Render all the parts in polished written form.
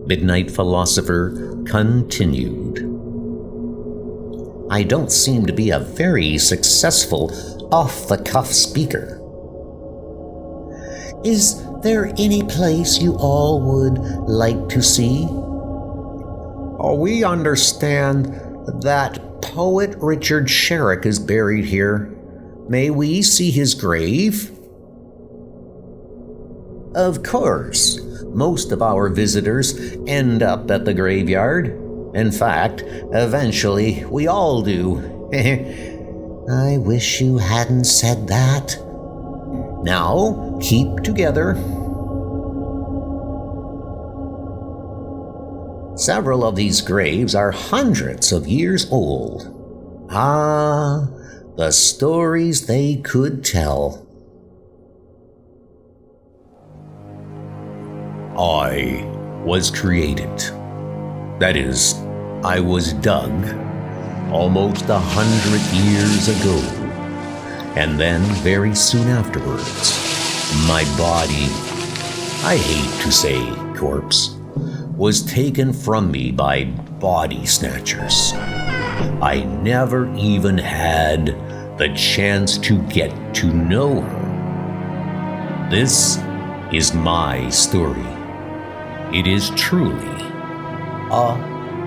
Midnight Philosopher continued. I don't seem to be a very successful off-the-cuff speaker. Is there any place you all would like to see? Oh, we understand that poet Richard Sherrick is buried here. May we see his grave? Of course. Most of our visitors end up at the graveyard. In fact, eventually we all do. I wish you hadn't said that. Now, keep together. Several of these graves are hundreds of years old. Ah, the stories they could tell. I was created. That is, I was dug almost 100 years ago. And then, very soon afterwards, my body, I hate to say corpse, was taken from me by body snatchers. I never even had the chance to get to know her. This is my story. It is truly a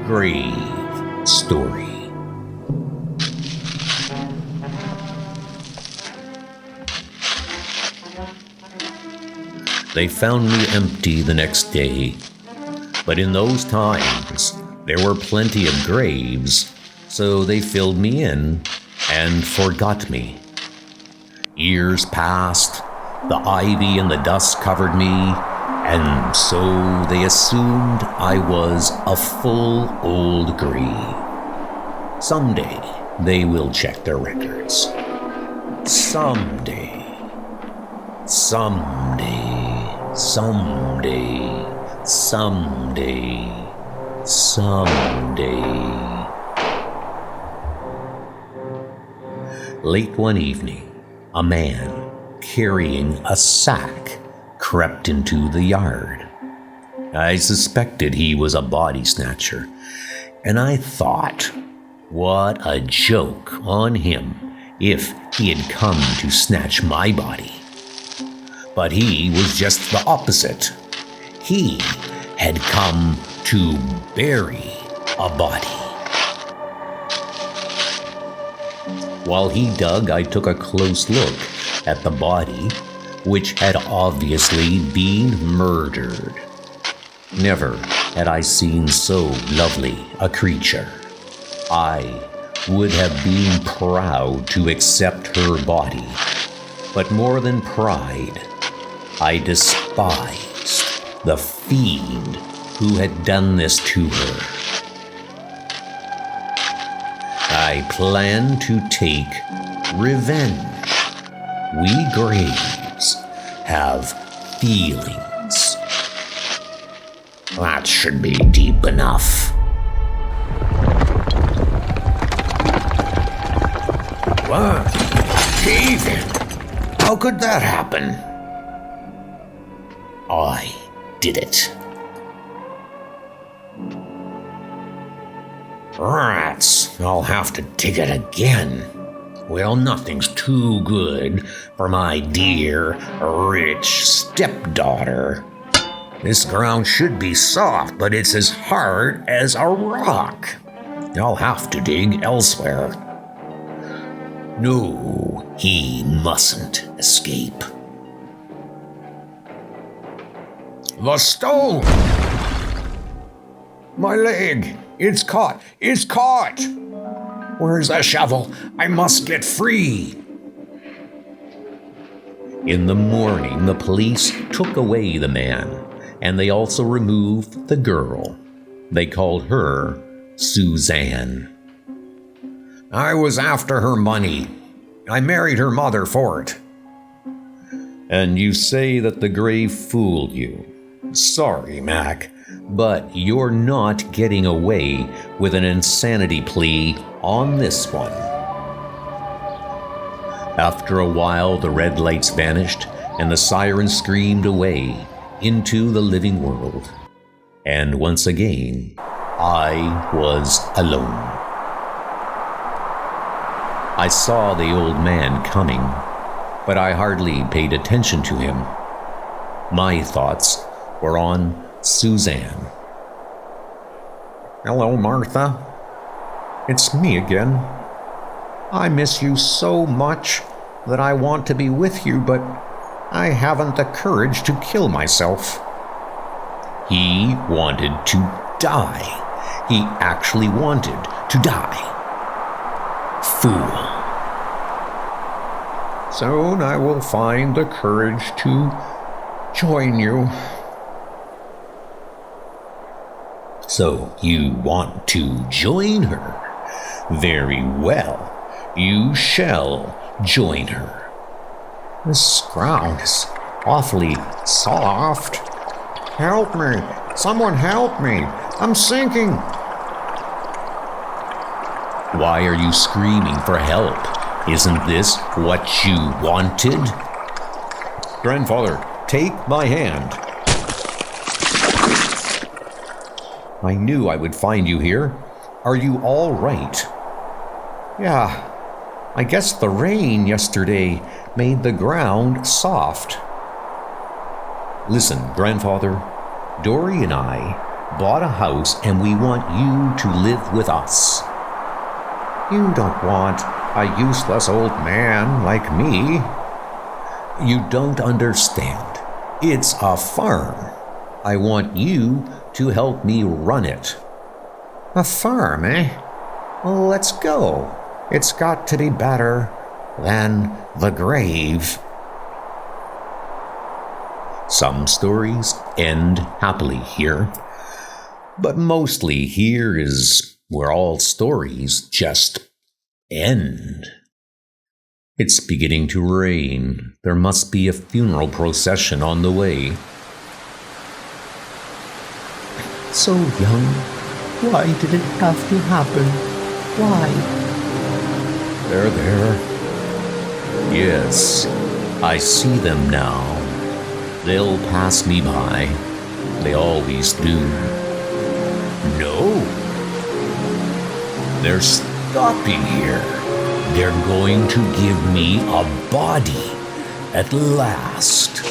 grave story. They found me empty the next day, but in those times there were plenty of graves, so they filled me in and forgot me. Years passed, the ivy and the dust covered me, and so they assumed I was a full old grave. Someday they will check their records. Someday. Someday. Someday. Someday. Someday. Late one evening, a man carrying a sack crept into the yard. I suspected he was a body snatcher, and I thought, what a joke on him if he had come to snatch my body. But he was just the opposite. He had come to bury a body. While he dug, I took a close look at the body, which had obviously been murdered. Never had I seen so lovely a creature. I would have been proud to accept her body, but more than pride, I despised the fiend who had done this to her. I planned to take revenge. We graves have feelings. That should be deep enough. What? Cave in? How could that happen? I did it. Rats, I'll have to dig it again. Well, nothing's too good for my dear, rich stepdaughter. This ground should be soft, but it's as hard as a rock. I'll have to dig elsewhere. No, he mustn't escape. The stone! My leg! It's caught! It's caught! Where's the shovel? I must get free! In the morning, the police took away the man, and they also removed the girl. They called her Suzanne. I was after her money. I married her mother for it. And you say that the grave fooled you. Sorry, Mac, but you're not getting away with an insanity plea on this one. After a while, the red lights vanished and the siren screamed away into the living world. and once again, I was alone. I saw the old man coming, but I hardly paid attention to him. My thoughts were on Suzanne. Hello, Martha. It's me again. I miss you so much that I want to be with you, but I haven't the courage to kill myself. He wanted to die. He actually wanted to die. Fool. Soon I will find the courage to join you. So you want to join her? Very well. You shall join her. This ground is awfully soft. Help me! Someone help me! I'm sinking! Why are you screaming for help? Isn't this what you wanted? Grandfather, take my hand. I knew I would find you here. Are you all right? Yeah, I guess the rain yesterday made the ground soft. Listen, Grandfather, Dory and I bought a house and we want you to live with us. You don't want a useless old man like me. You don't understand. It's a farm. I want you to help me run it. A farm, eh? Well, let's go. It's got to be better than the grave. Some stories end happily here, but mostly here is where all stories just end. It's beginning to rain. There must be a funeral procession on the way. So young. Why did it have to happen? Why? They're there. Yes, I see them now. They'll pass me by. They always do. No. They're stopping here. They're going to give me a body at last.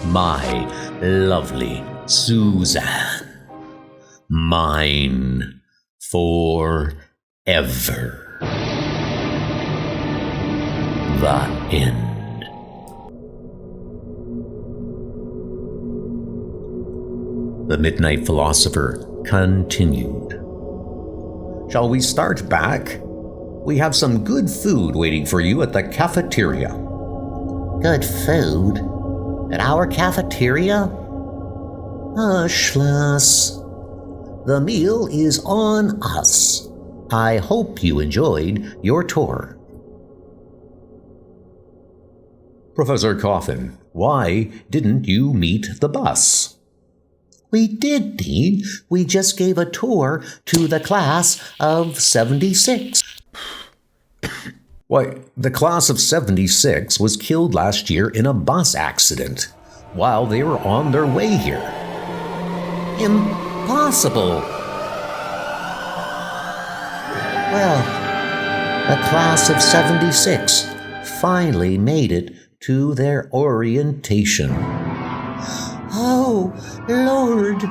My lovely Suzanne. Mine forever. The end. The Midnight Philosopher continued. Shall we start back? We have some good food waiting for you at the cafeteria. Good food? At our cafeteria? Hush, lass. The meal is on us. I hope you enjoyed your tour. Professor Coffin, why didn't you meet the bus? We did, Dean. We just gave a tour to the class of 76. Why, the class of 76 was killed last year in a bus accident while they were on their way here. Impossible. Well, the class of 76 finally made it to their orientation. Oh, Lord,